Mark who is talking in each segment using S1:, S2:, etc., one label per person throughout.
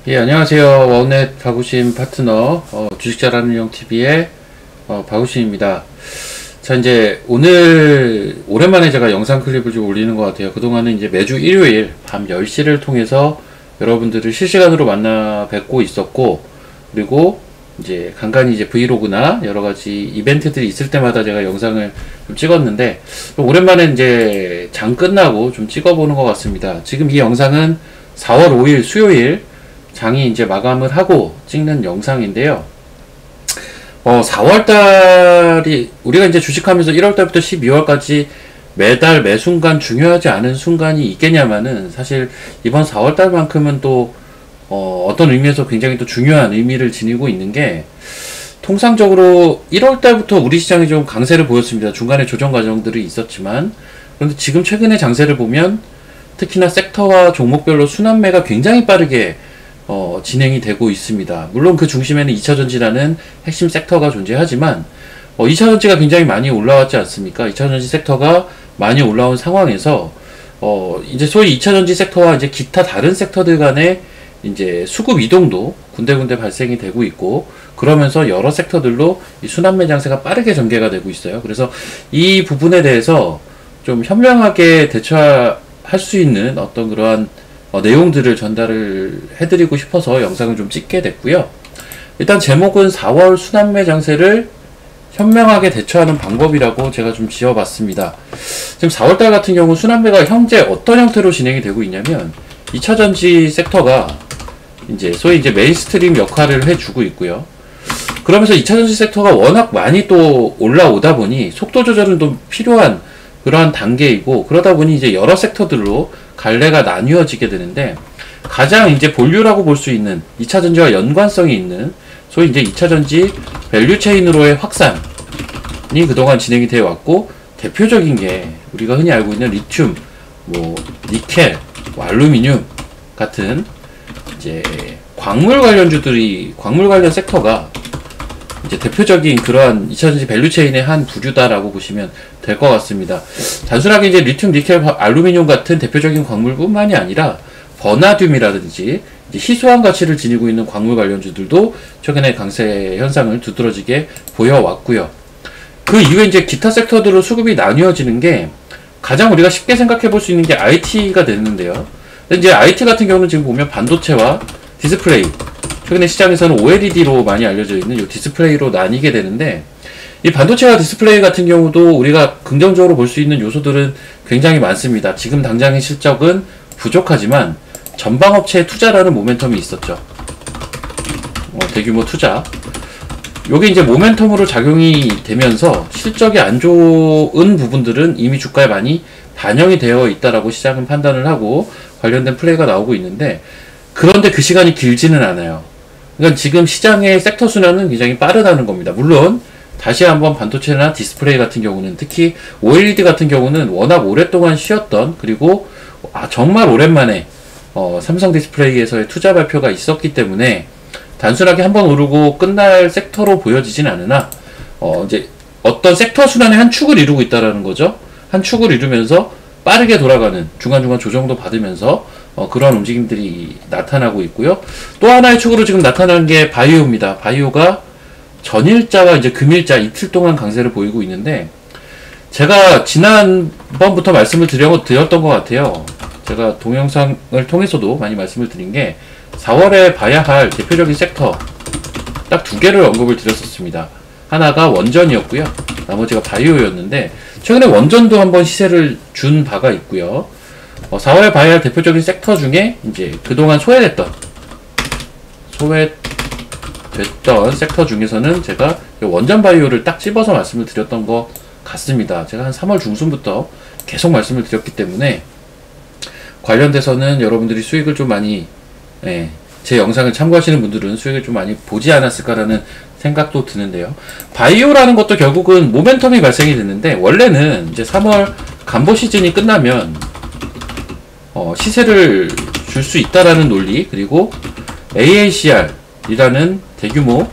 S1: 예, 안녕하세요. 와우넷 바구신 파트너, 주식 잘하는 형TV의 바구신입니다. 자, 이제 오늘 오랜만에 제가 영상 클립을 좀 올리는 것 같아요. 그동안은 이제 매주 일요일 밤 10시를 통해서 여러분들을 실시간으로 만나 뵙고 있었고, 그리고 이제 간간히 이제 브이로그나 여러 가지 이벤트들이 있을 때마다 제가 영상을 좀 찍었는데, 좀 오랜만에 이제 장 끝나고 좀 찍어보는 것 같습니다. 지금 이 영상은 4월 5일 수요일 장이 이제 마감을 하고 찍는 영상인데요. 4월달이 우리가 이제 주식하면서 1월달부터 12월까지 매달 매 순간 중요하지 않은 순간이 있겠냐마는 사실 이번 4월달만큼은 또 어떤 의미에서 굉장히 또 중요한 의미를 지니고 있는 게, 통상적으로 1월달부터 우리 시장이 좀 강세를 보였습니다. 중간에 조정 과정들이 있었지만, 그런데 지금 최근의 장세를 보면 특히나 섹터와 종목별로 순환매가 굉장히 빠르게 진행이 되고 있습니다. 물론 그 중심에는 2차전지라는 핵심 섹터가 존재하지만 2차전지가 굉장히 많이 올라왔지 않습니까? 2차전지 섹터가 많이 올라온 상황에서 이제 소위 2차전지 섹터와 이제 기타 다른 섹터들 간의 이제 수급 이동도 군데군데 발생이 되고 있고, 그러면서 여러 섹터들로 이 순환매 장세가 빠르게 전개가 되고 있어요. 그래서 이 부분에 대해서 좀 현명하게 대처할 수 있는 어떤 그러한 내용들을 전달을 해드리고 싶어서 영상을 좀 찍게 됐고요. 일단 제목은 4월 순환매 장세를 현명하게 대처하는 방법이라고 제가 좀 지어봤습니다. 지금 4월달 같은 경우 순환매가 현재 어떤 형태로 진행이 되고 있냐면, 2차전지 섹터가 이제 소위 이제 메인스트림 역할을 해주고 있고요. 그러면서 2차전지 섹터가 워낙 많이 또 올라오다 보니 속도 조절은 좀 필요한 그러한 단계이고, 그러다 보니 이제 여러 섹터들로 갈래가 나뉘어지게 되는데, 가장 이제 본류라고 볼 수 있는 2차전지와 연관성이 있는 소위 이제 2차전지 밸류체인으로의 확산이 그동안 진행이 되어 왔고, 대표적인 게 우리가 흔히 알고 있는 리튬, 니켈, 알루미늄 같은 이제 광물 관련 섹터가 이제 대표적인 그러한 2차전지 밸류체인의 한 부류다라고 보시면 될 것 같습니다. 단순하게 이제 리튬, 니켈, 알루미늄 같은 대표적인 광물뿐만이 아니라 버나듐이라든지 이제 희소한 가치를 지니고 있는 광물 관련주들도 최근에 강세 현상을 두드러지게 보여왔고요. 그 이후에 이제 기타 섹터들로 수급이 나뉘어지는 게, 가장 우리가 쉽게 생각해 볼 수 있는 게 IT가 되는데요. 이제 IT 같은 경우는 지금 보면 반도체와 디스플레이, 최근에 시장에서는 OLED로 많이 알려져 있는 이 디스플레이로 나뉘게 되는데, 이 반도체와 디스플레이 같은 경우도 우리가 긍정적으로 볼 수 있는 요소들은 굉장히 많습니다. 지금 당장의 실적은 부족하지만 전방업체에 투자라는 모멘텀이 있었죠. 대규모 투자. 요게 이제 모멘텀으로 작용이 되면서 실적이 안 좋은 부분들은 이미 주가에 많이 반영이 되어 있다라고 시장은 판단을 하고 관련된 플레이가 나오고 있는데, 그런데 그 시간이 길지는 않아요. 그러니까 지금 시장의 섹터 순환은 굉장히 빠르다는 겁니다. 물론 다시 한번 반도체나 디스플레이 같은 경우는, 특히 OLED 같은 경우는 워낙 오랫동안 쉬었던, 그리고 정말 오랜만에 삼성 디스플레이에서의 투자 발표가 있었기 때문에 단순하게 한번 오르고 끝날 섹터로 보여지진 않으나 이제 어떤 섹터 순환의 한 축을 이루고 있다라는 거죠. 한 축을 이루면서 빠르게 돌아가는, 중간중간 조정도 받으면서 그런 움직임들이 나타나고 있고요. 또 하나의 축으로 지금 나타난 게 바이오입니다. 바이오가 전일자와 이제 금일자 이틀 동안 강세를 보이고 있는데, 제가 지난번부터 말씀을 드렸던 것 같아요. 제가 동영상을 통해서도 많이 말씀을 드린 게, 4월에 봐야 할 대표적인 섹터 딱 두 개를 언급을 드렸었습니다. 하나가 원전이었고요. 나머지가 바이오였는데, 최근에 원전도 한번 시세를 준 바가 있고요. 4월에 봐야 할 대표적인 섹터 중에 이제 그동안 소외됐던 섹터 중에서는 제가 원전 바이오를 딱 집어서 말씀을 드렸던 것 같습니다. 제가 한 3월 중순부터 계속 말씀을 드렸기 때문에 관련돼서는 여러분들이 수익을 좀 많이, 제 영상을 참고하시는 분들은 수익을 좀 많이 보지 않았을까라는 생각도 드는데요. 바이오라는 것도 결국은 모멘텀이 발생이 됐는데, 원래는 이제 3월 간보 시즌이 끝나면 시세를 줄 수 있다라는 논리, 그리고 AACR이라는 대규모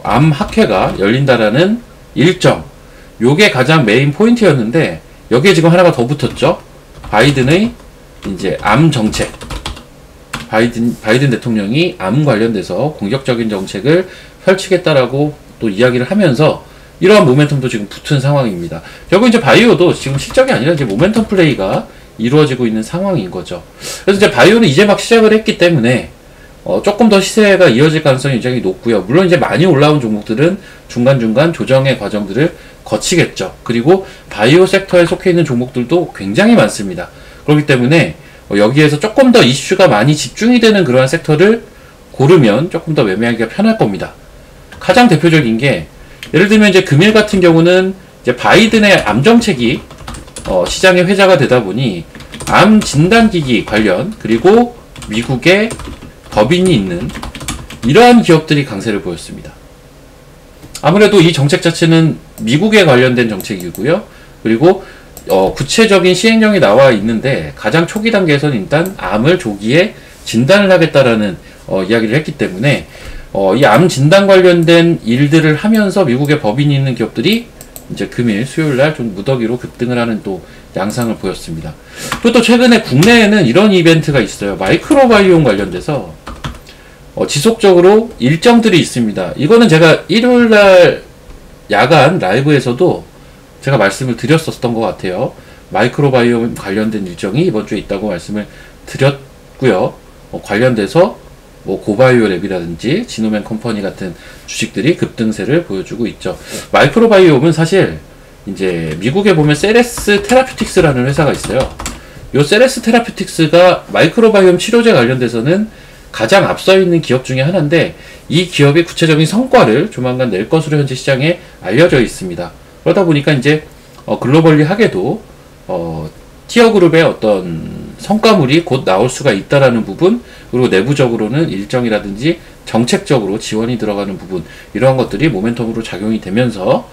S1: 암 학회가 열린다라는 일정, 요게 가장 메인 포인트였는데, 여기에 지금 하나가 더 붙었죠. 바이든의 이제 암 정책, 바이든 대통령이 암 관련돼서 공격적인 정책을 펼치겠다라고 또 이야기를 하면서 이러한 모멘텀도 지금 붙은 상황입니다. 결국 이제 바이오도 지금 실적이 아니라 이제 모멘텀 플레이가 이루어지고 있는 상황인 거죠. 그래서 이제 바이오는 이제 막 시작을 했기 때문에 조금 더 시세가 이어질 가능성이 굉장히 높고요. 물론 이제 많이 올라온 종목들은 중간중간 조정의 과정들을 거치겠죠. 그리고 바이오 섹터에 속해 있는 종목들도 굉장히 많습니다. 그렇기 때문에 여기에서 조금 더 이슈가 많이 집중이 되는 그러한 섹터를 고르면 조금 더 매매하기가 편할 겁니다. 가장 대표적인 게 예를 들면 이제 금일 같은 경우는 이제 바이든의 암 정책이 시장의 회자가 되다 보니 암 진단기기 관련 그리고 미국의 법인이 있는 이러한 기업들이 강세를 보였습니다. 아무래도 이 정책 자체는 미국에 관련된 정책이고요. 그리고 구체적인 시행령이 나와 있는데 가장 초기 단계에서는 일단 암을 조기에 진단을 하겠다라는 이야기를 했기 때문에 이 암 진단 관련된 일들을 하면서 미국의 법인이 있는 기업들이 이제 금일 수요일날 좀 무더기로 급등을 하는 또 양상을 보였습니다. 그리고 또 최근에 국내에는 이런 이벤트가 있어요. 마이크로바이옴 관련돼서 지속적으로 일정들이 있습니다. 이거는 제가 일요일날 야간 라이브에서도 제가 말씀을 드렸었던 것 같아요. 마이크로바이옴 관련된 일정이 이번 주에 있다고 말씀을 드렸고요. 관련돼서 뭐 고바이오랩이라든지 지노맨 컴퍼니 같은 주식들이 급등세를 보여주고 있죠. 마이크로바이옴은 사실 이제 미국에 보면 세레스 테라퓨틱스라는 회사가 있어요. 요 세레스 테라퓨틱스가 마이크로바이옴 치료제 관련돼서는 가장 앞서 있는 기업 중에 하나인데 이 기업이 구체적인 성과를 조만간 낼 것으로 현재 시장에 알려져 있습니다. 그러다 보니까 이제 글로벌리 하게도 티어그룹의 어떤 성과물이 곧 나올 수가 있다라는 부분, 그리고 내부적으로는 일정이라든지 정책적으로 지원이 들어가는 부분, 이러한 것들이 모멘텀으로 작용이 되면서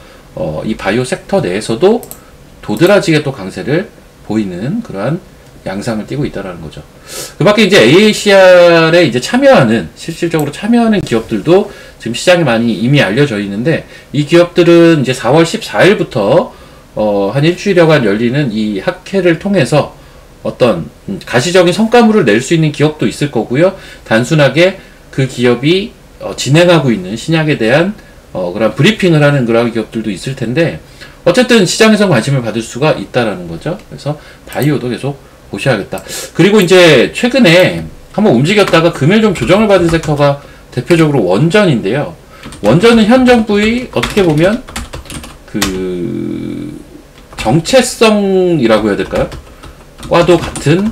S1: 이 바이오 섹터 내에서도 도드라지게 또 강세를 보이는 그러한 양상을 띠고 있다라는 거죠. 그 밖에 이제 AACR에 이제 참여하는, 실질적으로 참여하는 기업들도 지금 시장에 많이 이미 알려져 있는데, 이 기업들은 이제 4월 14일부터 한 일주일여간 열리는 이 학회를 통해서 어떤 가시적인 성과물을 낼 수 있는 기업도 있을 거고요. 단순하게 그 기업이 진행하고 있는 신약에 대한 그런 브리핑을 하는 그런 기업들도 있을 텐데, 어쨌든 시장에서 관심을 받을 수가 있다라는 거죠. 그래서 바이오도 계속 보셔야겠다. 그리고 이제 최근에 한번 움직였다가 금일 좀 조정을 받은 섹터가 대표적으로 원전인데요. 원전은 현 정부의 어떻게 보면 그 정체성이라고 해야 될까요? 과도 같은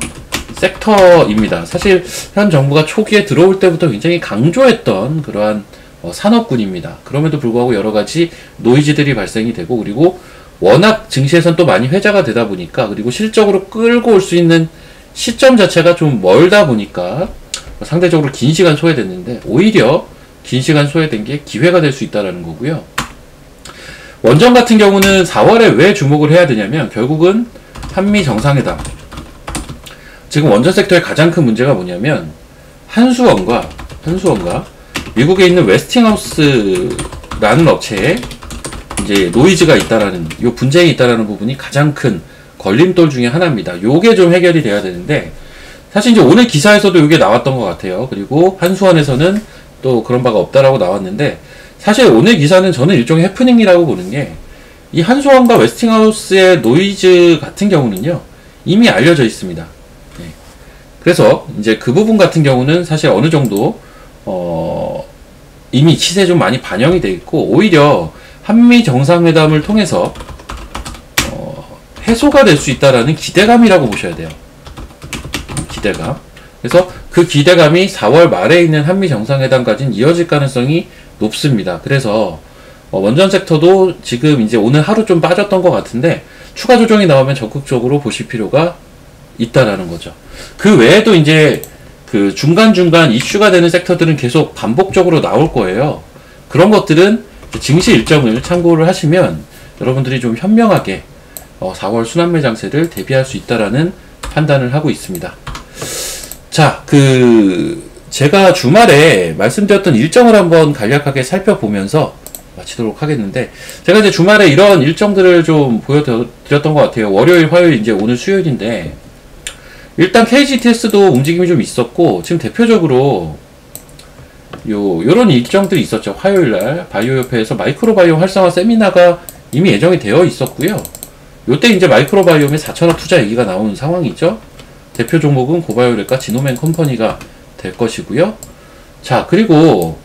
S1: 섹터입니다. 사실 현 정부가 초기에 들어올 때부터 굉장히 강조했던 그러한 산업군입니다. 그럼에도 불구하고 여러 가지 노이즈들이 발생이 되고, 그리고 워낙 증시에선 또 많이 회자가 되다 보니까, 그리고 실적으로 끌고 올 수 있는 시점 자체가 좀 멀다 보니까 상대적으로 긴 시간 소외됐는데, 오히려 긴 시간 소외된 게 기회가 될 수 있다는 거고요. 원전 같은 경우는 4월에 왜 주목을 해야 되냐면, 결국은 한미 정상회담, 지금 원전 섹터의 가장 큰 문제가 뭐냐면 한수원과 미국에 있는 웨스팅하우스라는 업체에 이제 노이즈가 있다라는, 요 분쟁이 있다라는 부분이 가장 큰 걸림돌 중에 하나입니다. 요게 좀 해결이 돼야 되는데, 사실 이제 오늘 기사에서도 요게 나왔던 것 같아요. 그리고 한수원에서는 또 그런 바가 없다라고 나왔는데, 사실 오늘 기사는 저는 일종의 해프닝이라고 보는 게, 이 한수원과 웨스팅하우스의 노이즈 같은 경우는요, 이미 알려져 있습니다. 네. 그래서 이제 그 부분 같은 경우는 사실 어느 정도 이미 시세에 좀 많이 반영이 돼 있고, 오히려 한미 정상회담을 통해서 해소가 될 수 있다라는 기대감이라고 보셔야 돼요. 기대감. 그래서 그 기대감이 4월 말에 있는 한미 정상회담까지는 이어질 가능성이 높습니다. 그래서 원전 섹터도 지금 이제 오늘 하루 좀 빠졌던 것 같은데, 추가 조정이 나오면 적극적으로 보실 필요가 있다라는 거죠. 그 외에도 이제 그 중간중간 이슈가 되는 섹터들은 계속 반복적으로 나올 거예요. 그런 것들은 증시 일정을 참고를 하시면 여러분들이 좀 현명하게 4월 순환매 장세를 대비할 수 있다라는 판단을 하고 있습니다. 자, 제가 주말에 말씀드렸던 일정을 한번 간략하게 살펴보면서 마치도록 하겠는데, 제가 이제 주말에 이런 일정들을 좀 보여드렸던 것 같아요. 월요일, 화요일, 이제 오늘 수요일인데, 일단 KGTS도 움직임이 좀 있었고, 지금 대표적으로 요런 일정들이 있었죠. 화요일날 바이오협회에서 마이크로바이옴 활성화 세미나가 이미 예정이 되어 있었고요. 요때 이제 마이크로바이옴의 4천억 투자 얘기가 나오는 상황이죠. 대표 종목은 고바이오렉과 지노맨 컴퍼니가 될 것이고요. 자, 그리고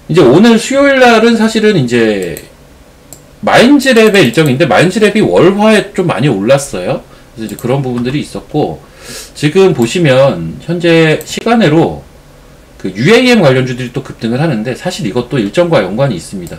S1: 이제 오늘 수요일날은 사실은 이제 마인즈랩의 일정인데, 마인즈랩이 월화에 좀 많이 올랐어요. 그래서 이제 그런 부분들이 있었고, 지금 보시면 현재 시간으로 그 UAM 관련주들이 또 급등을 하는데, 사실 이것도 일정과 연관이 있습니다.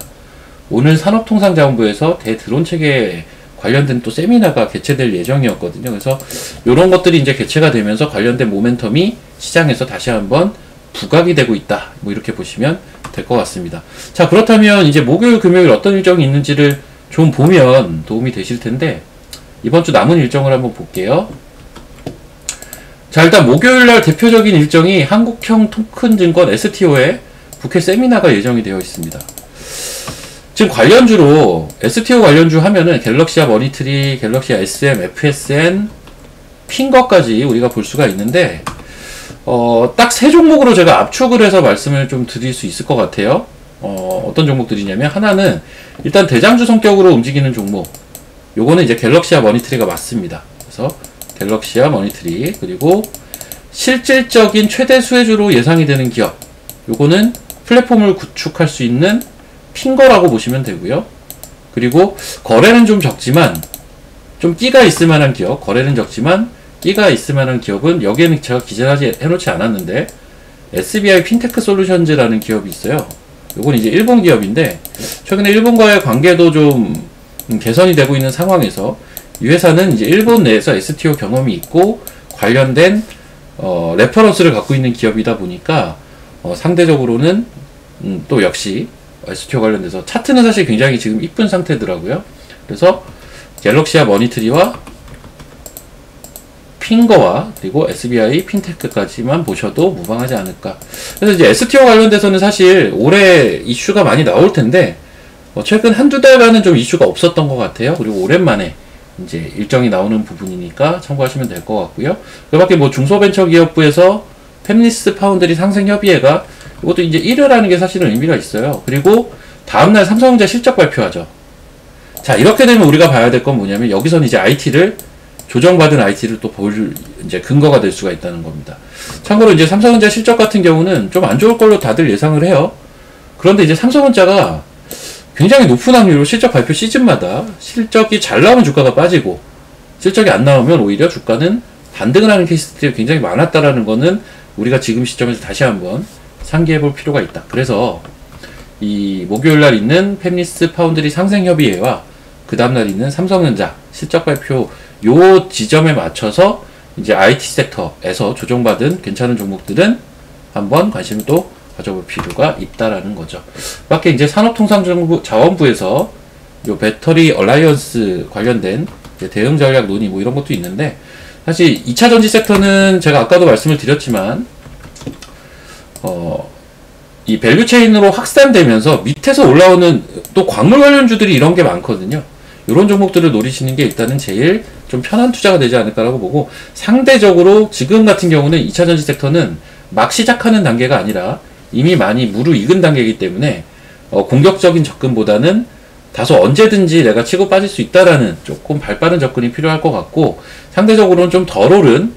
S1: 오늘 산업통상자원부에서 대드론 체계 관련된 또 세미나가 개최될 예정이었거든요. 그래서 이런 것들이 이제 개최가 되면서 관련된 모멘텀이 시장에서 다시 한번 부각이 되고 있다. 뭐 이렇게 보시면 될 것 같습니다. 자, 그렇다면 이제 목요일, 금요일 어떤 일정이 있는지를 좀 보면 도움이 되실 텐데, 이번 주 남은 일정을 한번 볼게요. 자, 일단 목요일날 대표적인 일정이 한국형 토큰증권 STO의 국회 세미나가 예정이 되어 있습니다. 지금 관련주로 STO 관련주 하면은 갤럭시아 머니트리, 갤럭시아 SM, FSN, 핑거까지 우리가 볼 수가 있는데, 딱 세 종목으로 제가 압축을 해서 말씀을 좀 드릴 수 있을 것 같아요. 어떤 종목들이냐면, 하나는 일단 대장주 성격으로 움직이는 종목, 요거는 이제 갤럭시아 머니트리가 맞습니다. 그래서 갤럭시아 머니트리, 그리고 실질적인 최대 수혜주로 예상이 되는 기업, 요거는 플랫폼을 구축할 수 있는 핑거라고 보시면 되고요. 그리고 거래는 좀 적지만 좀 끼가 있을 만한 기업, 거래는 적지만 끼가 있을 만한 기업은, 여기에는 제가 기재를 해놓지 않았는데 SBI 핀테크 솔루션즈라는 기업이 있어요. 요건 이제 일본 기업인데, 최근에 일본과의 관계도 좀 개선이 되고 있는 상황에서 이 회사는 이제 일본 내에서 STO 경험이 있고 관련된 레퍼런스를 갖고 있는 기업이다 보니까 상대적으로는 또 역시 STO 관련돼서 차트는 사실 굉장히 지금 이쁜 상태더라고요. 그래서 갤럭시아 머니트리와 핑거와 그리고 SBI 핀테크까지만 보셔도 무방하지 않을까. 그래서 이제 STO 관련돼서는 사실 올해 이슈가 많이 나올 텐데, 최근 한두 달간은 좀 이슈가 없었던 것 같아요. 그리고 오랜만에 이제 일정이 나오는 부분이니까 참고하시면 될 것 같고요. 그 밖에 뭐 중소벤처기업부에서 팹리스 파운드리 상생협의회가, 이것도 이제 1회라는 게 사실은 의미가 있어요. 그리고 다음날 삼성전자 실적 발표하죠. 자, 이렇게 되면 우리가 봐야 될 건 뭐냐면, 여기서는 이제 IT를, 조정받은 IT를 또 볼 이제 근거가 될 수가 있다는 겁니다. 참고로 이제 삼성전자 실적 같은 경우는 좀 안 좋을 걸로 다들 예상을 해요. 그런데 이제 삼성전자가 굉장히 높은 확률로 실적 발표 시즌마다 실적이 잘 나오면 주가가 빠지고, 실적이 안 나오면 오히려 주가는 반등을 하는 케이스들이 굉장히 많았다라는 거는 우리가 지금 시점에서 다시 한번 상기해 볼 필요가 있다. 그래서 이 목요일날 있는 팹리스 파운드리 상생협의회와 그 다음날 있는 삼성전자 실적 발표, 요 지점에 맞춰서 이제 IT 섹터에서 조정받은 괜찮은 종목들은 한번 관심을 또 가져볼 필요가 있다라는 거죠. 밖에 이제 산업통상자원부에서 요 배터리 얼라이언스 관련된 대응 전략 논의 뭐 이런 것도 있는데, 사실 2차 전지 섹터는 제가 아까도 말씀을 드렸지만 이 밸류체인으로 확산되면서 밑에서 올라오는 또 광물 관련주들이 이런 게 많거든요. 이런 종목들을 노리시는 게 일단은 제일 좀 편한 투자가 되지 않을까라고 보고, 상대적으로 지금 같은 경우는 2차 전지 섹터는 막 시작하는 단계가 아니라 이미 많이 무르익은 단계이기 때문에 공격적인 접근보다는 다소 언제든지 내가 치고 빠질 수 있다라는 조금 발빠른 접근이 필요할 것 같고, 상대적으로는 좀 덜 오른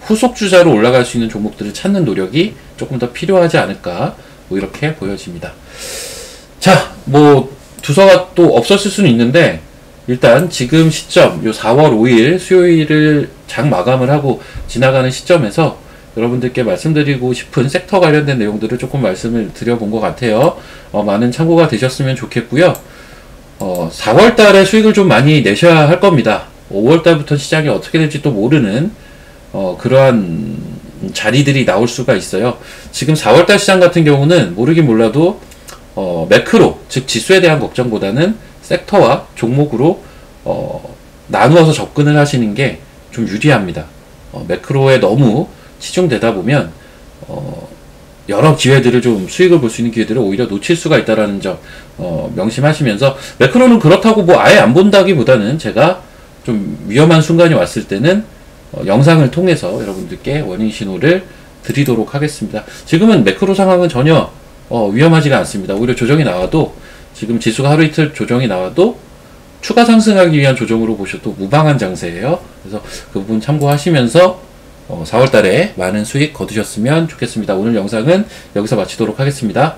S1: 후속 주자로 올라갈 수 있는 종목들을 찾는 노력이 조금 더 필요하지 않을까, 뭐 이렇게 보여집니다. 자, 뭐 두서가 또 없었을 수는 있는데, 일단 지금 시점, 요 4월 5일 수요일을 장 마감을 하고 지나가는 시점에서 여러분들께 말씀드리고 싶은 섹터 관련된 내용들을 조금 말씀을 드려본 것 같아요. 많은 참고가 되셨으면 좋겠고요. 4월 달에 수익을 좀 많이 내셔야 할 겁니다. 5월 달부터 시장이 어떻게 될지 또 모르는 그러한 자리들이 나올 수가 있어요. 지금 4월 달 시장 같은 경우는 모르긴 몰라도 매크로, 즉 지수에 대한 걱정보다는 섹터와 종목으로 나누어서 접근을 하시는 게 좀 유리합니다. 매크로에 너무 치중되다 보면 여러 기회들을 좀 수익을 볼 수 있는 기회들을 오히려 놓칠 수가 있다라는 점 명심하시면서, 매크로는 그렇다고 뭐 아예 안 본다기보다는 제가 좀 위험한 순간이 왔을 때는 영상을 통해서 여러분들께 워닝 신호를 드리도록 하겠습니다. 지금은 매크로 상황은 전혀 위험하지가 않습니다. 오히려 조정이 나와도, 지금 지수가 하루 이틀 조정이 나와도 추가 상승하기 위한 조정으로 보셔도 무방한 장세예요. 그래서 그 부분 참고하시면서 4월달에 많은 수익 거두셨으면 좋겠습니다. 오늘 영상은 여기서 마치도록 하겠습니다.